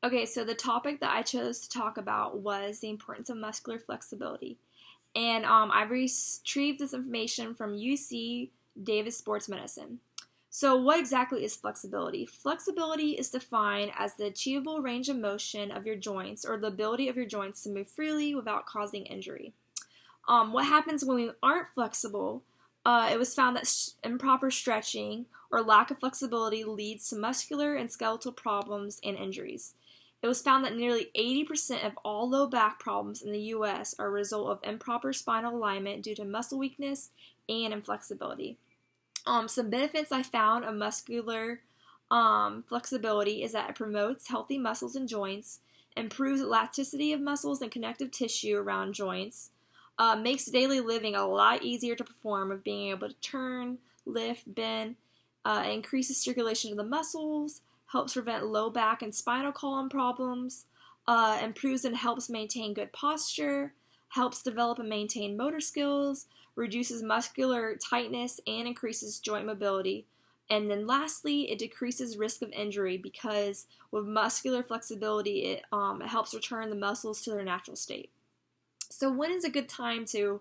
Okay, so the topic that I chose to talk about was the importance of muscular flexibility. And I retrieved this information from UC Davis Sports Medicine. So, what exactly is flexibility? Flexibility is defined as the achievable range of motion of your joints or the ability of your joints to move freely without causing injury. What happens when we aren't flexible? It was found that improper stretching or lack of flexibility leads to muscular and skeletal problems and injuries. It was found that nearly 80% of all low back problems in the U.S. are a result of improper spinal alignment due to muscle weakness and inflexibility. Some benefits I found of muscular flexibility is that it promotes healthy muscles and joints, improves elasticity of muscles and connective tissue around joints, makes daily living a lot easier to perform of being able to turn, lift, bend, increases circulation to the muscles, helps prevent low back and spinal column problems, improves and helps maintain good posture, helps develop and maintain motor skills, reduces muscular tightness, and increases joint mobility. And then lastly, it decreases risk of injury because with muscular flexibility, it helps return the muscles to their natural state. So when is a good time to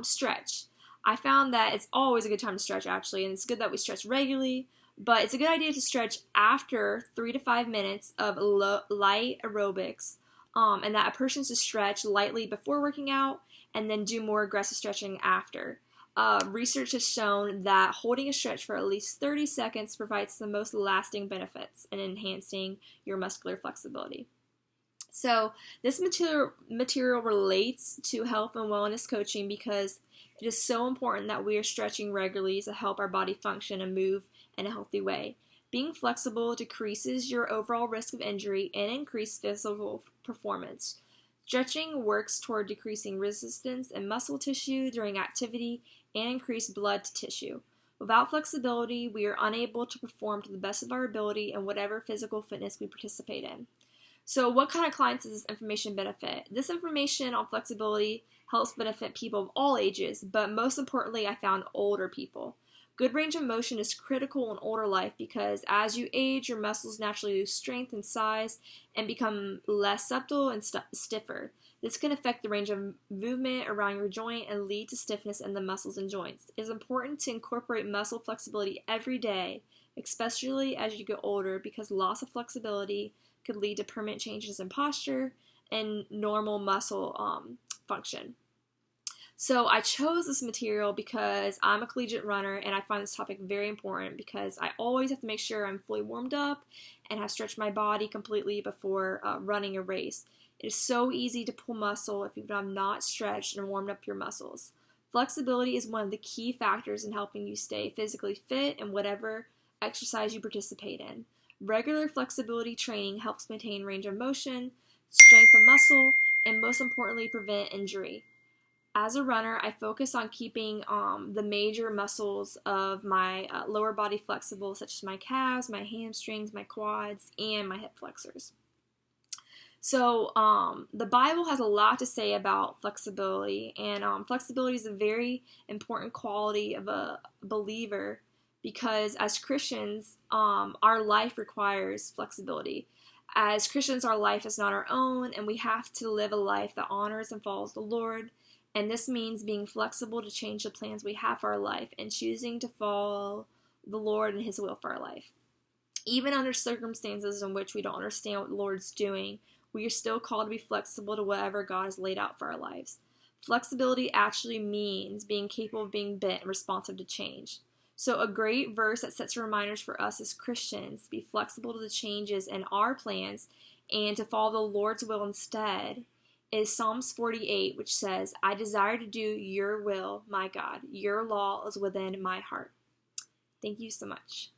stretch? I found that it's always a good time to stretch, actually, and it's good that we stretch regularly, but it's a good idea to stretch after 3 to 5 minutes of light aerobics, and that a person should stretch lightly before working out and then do more aggressive stretching after. Research has shown that holding a stretch for at least 30 seconds provides the most lasting benefits in enhancing your muscular flexibility. So this material relates to health and wellness coaching because it is so important that we are stretching regularly to help our body function and move in a healthy way. Being flexible decreases your overall risk of injury and increased physical performance. Stretching works toward decreasing resistance in muscle tissue during activity and increased blood to tissue. Without flexibility, we are unable to perform to the best of our ability in whatever physical fitness we participate in. So, what kind of clients does this information benefit? This information on flexibility helps benefit people of all ages, but most importantly, I found older people. Good range of motion is critical in older life because as you age, your muscles naturally lose strength and size and become less supple and stiffer. This can affect the range of movement around your joint and lead to stiffness in the muscles and joints. It is important to incorporate muscle flexibility every day, especially as you get older, because loss of flexibility could lead to permanent changes in posture and normal muscle function. So I chose this material because I'm a collegiate runner and I find this topic very important because I always have to make sure I'm fully warmed up and have stretched my body completely before running a race. It is so easy to pull muscle if you have not stretched and warmed up your muscles. Flexibility is one of the key factors in helping you stay physically fit in whatever exercise you participate in. Regular flexibility training helps maintain range of motion, strengthen muscle, and most importantly, prevent injury. As a runner, I focus on keeping the major muscles of my lower body flexible, such as my calves, my hamstrings, my quads, and my hip flexors. So, the Bible has a lot to say about flexibility, and flexibility is a very important quality of a believer because as Christians, our life requires flexibility. As Christians, our life is not our own, and we have to live a life that honors and follows the Lord. And this means being flexible to change the plans we have for our life and choosing to follow the Lord and His will for our life. Even under circumstances in which we don't understand what the Lord's doing, we are still called to be flexible to whatever God has laid out for our lives. Flexibility actually means being capable of being bent and responsive to change. So a great verse that sets reminders for us as Christians to be flexible to the changes in our plans and to follow the Lord's will instead is Psalms 48, which says, I desire to do your will, my God. Your law is within my heart. Thank you so much.